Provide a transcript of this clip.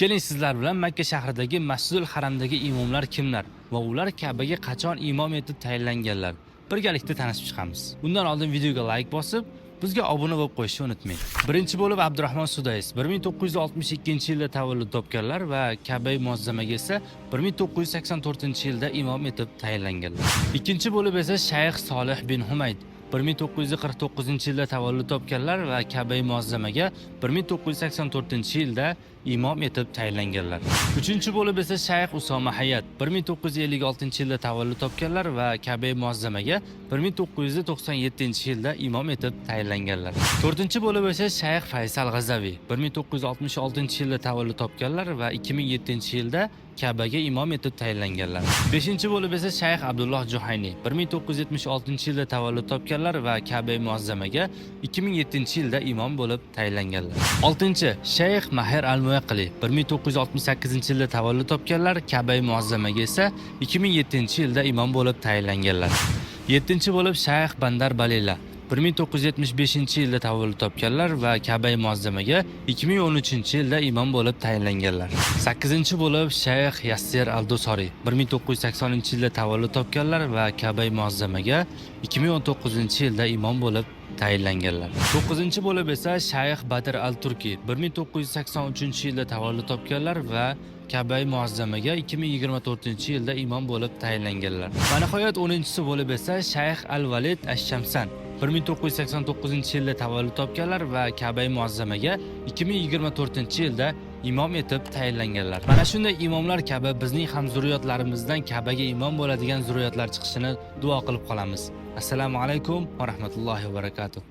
Keling sizlar bilan Makka shahridagi Masjidul Haramdagi imomlar kimlar va ular Ka'baga qachon imom etib tayinlanganlar? Birgalikda tanishib chiqamiz. Bundan oldin videoga like bosib, bizga obuna bo'lib qo'yishni unutmang. Birinchi bo'lib Abdurahmon Sudays 1962-yilda tavallud topganlar va Ka'ba muazzamaga esa 1984-yilda imom etib tayinlanganlar. Ikkinchi bo'lib esa Shayx Solih bin Humayd 1949-yilda tavallud topganlar va Ka'ba muazzamaga 1984-yilda imom etib tayinlanganlar. Uchinchi bo'lib esa Shayx Usoma Hayat 1956-yilda tavallud topganlar va Ka'ba muazzamaga 1997-yilda imom etib tayinlanganlar. To'rtinchi bo'lib esa Shayx Faysal G'azaviy 1966-yilda tavallud topganlar va 2007-yilda Ka'baga imom etib tayinlanganlar. Beshinchi bo'lib esa Shayx Abdulloh Juhayniy 1976-yilda tavallud topganlar va Ka'ba muazzamaga 2007-yilda imom bo'lib tayinlanganlar. Oltinchi Shayx Maher al-Muyaqqili 1968-yilda tavallud topganlar, Ka'ba muazzamaga esa 2007-yilda imom bo'lib tayinlanganlar. Yettinchi bo'lib Shayx Bandar Balila 1975-yilda tavallud topganlar va Ka'ba muazzamaga 2013-yilda imom bo'lib tayinlanganlar. 8-chi bo'lib Shayx Yassir al-Dusoriy 1980-yilda tavallud topganlar va Ka'ba muazzamaga 2019-yilda imom bo'lib tayinlanganlar. 9-chi bo'lib esa Shayx Badr al-Turki 1983-yilda tavallud topganlar va Ka'ba muazzamaga 2024-yilda imom bo'lib tayinlanganlar. Va nihoyat 10-chisi bo'lib esa Shayx al-Valid ash-Shamsan 1989-yilda tavallud topganlar va Ka'ba muazzamaga 2024-yilda imom etib tayinlanganlar. Mana shunday imomlar kabi bizning ham zurriyotlarimizdan Ka'baga imom bo'ladigan zurriyotlar chiqishini duo qilib qolamiz. Assalomu alaykum va rahmatullohi va barakatuh.